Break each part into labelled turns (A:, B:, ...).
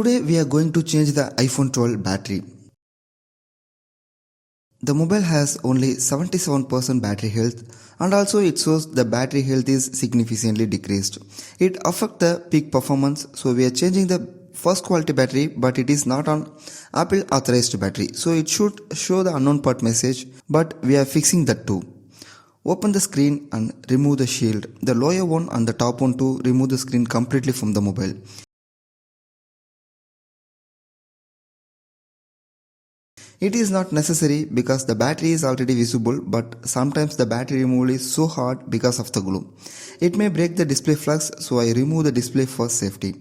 A: Today we are going to change the iPhone 12 battery. The mobile has only 77% battery health and also it shows the battery health is significantly decreased. It affects the peak performance, so we are changing the first quality battery, but it is not on Apple authorized battery, so it should show the unknown part message, but we are fixing that too. Open the screen and remove the shield, the lower one and the top one to remove the screen completely from the mobile. It is not necessary because the battery is already visible, but sometimes the battery removal is so hard because of the glue. It may break the display flux, so I remove the display for safety.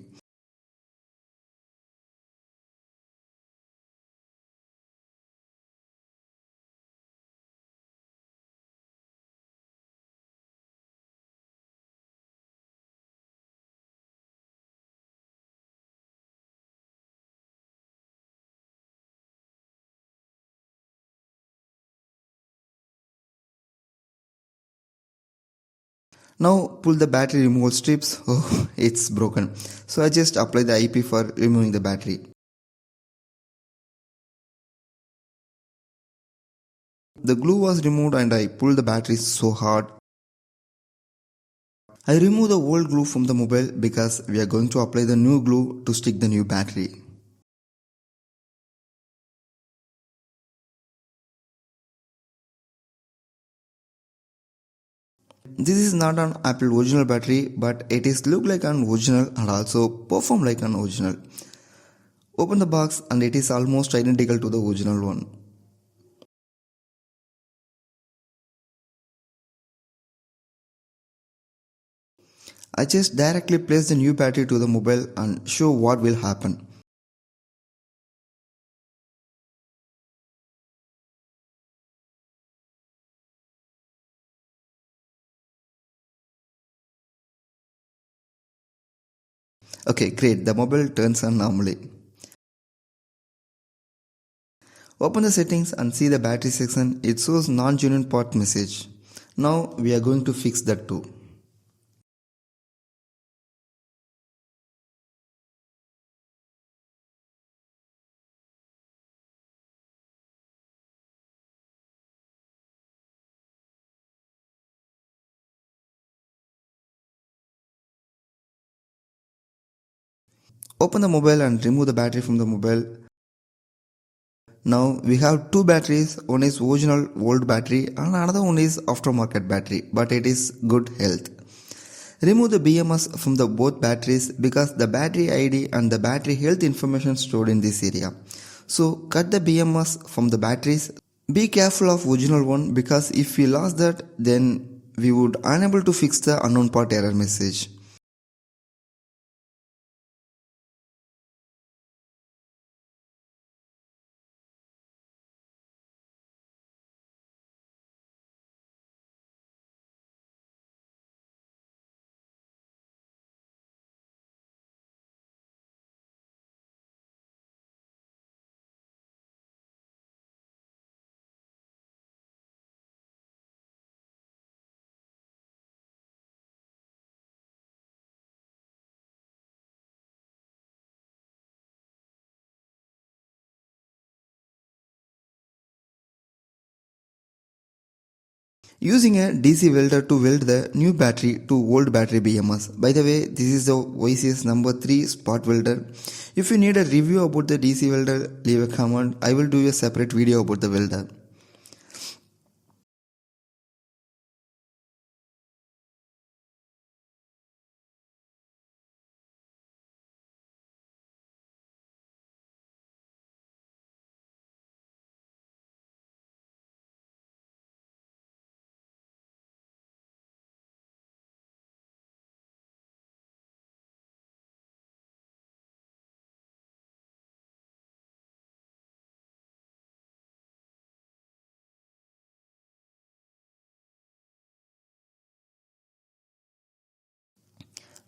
A: Now pull the battery removal strips. Oh, it's broken. So I just apply the IP for removing the battery. The glue was removed and I pulled the battery so hard. I remove the old glue from the mobile because we are going to apply the new glue to stick the new battery. This is not an Apple original battery, but it is look like an original and also perform like an original. Open the box and it is almost identical to the original one. I just directly place the new battery to the mobile and show what will happen. Okay, great, the mobile turns on normally. Open the settings and see the battery section, it shows non-genuine part message. Now we are going to fix that too. Open the mobile and remove the battery from the mobile. Now we have two batteries, one is original old battery and another one is aftermarket battery, but it is good health. Remove the BMS from the both batteries because the battery ID and the battery health information stored in this area. So cut the BMS from the batteries. Be careful of original one because if we lost that, then we would unable to fix the unknown part error message. Using a DC welder to weld the new battery to old battery BMS. By the way, this is the YCS number 3 spot welder. If you need a review about the DC welder, leave a comment. I will do a separate video about the welder.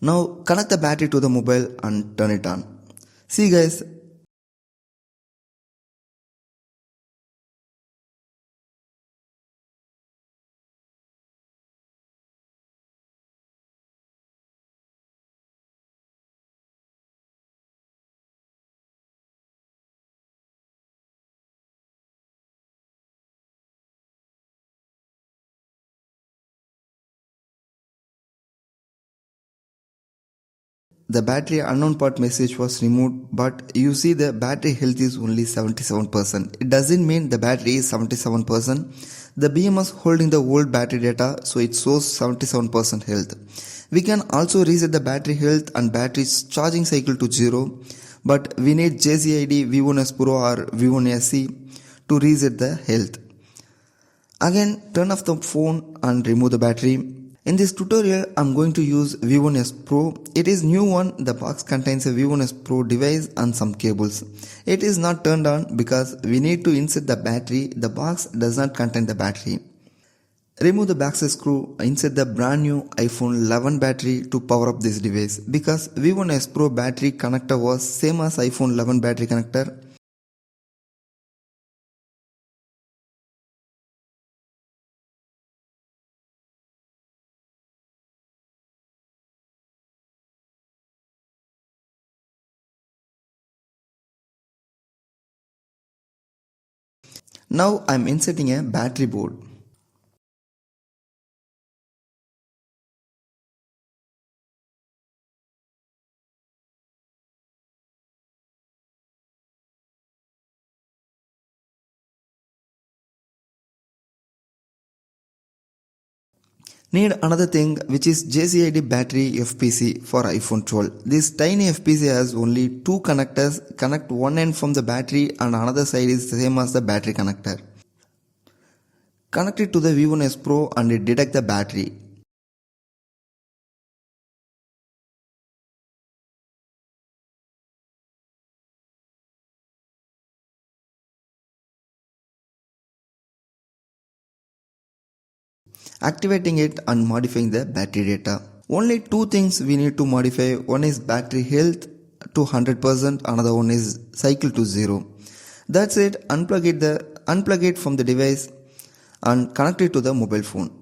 A: Now connect the battery to the mobile and turn it on. See guys, the battery unknown part message was removed, but you see the battery health is only 77%. It doesn't mean the battery is 77%. The BMS holding the old battery data, so it shows 77% health. We can also reset the battery health and battery charging cycle to 0, but we need JCID V1S Pro or V1 SE to reset the health. Again, turn off the phone and remove the battery. In this tutorial, I'm going to use V1S Pro. It is new one. The box contains a V1S Pro device and some cables. It is not turned on because we need to insert the battery. The box does not contain the battery. Remove the backside screw, insert the brand new iPhone 11 battery to power up this device because V1S Pro battery connector was same as iPhone 11 battery connector. Now I'm inserting a battery board. Need another thing which is JCID battery FPC for iPhone 12. This tiny FPC has only two connectors, connect one end from the battery and another side is the same as the battery connector. Connect it to the V1S Pro and it detects the battery. Activating it and modifying the battery data. Only two things we need to modify. One is battery health to 100%, another one is cycle to 0. That's it. Unplug it from the device and connect it to the mobile phone.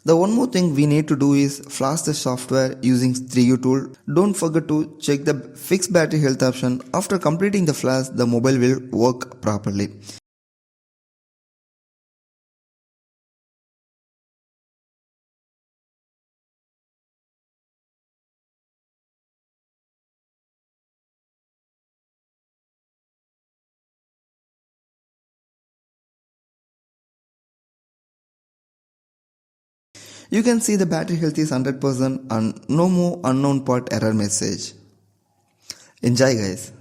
A: The one more thing we need to do is flash the software using 3U tool. Don't forget to check the fixed battery health option. After completing the flash, the mobile will work properly. You can see the battery health is 100% and no more unknown part error message. Enjoy guys.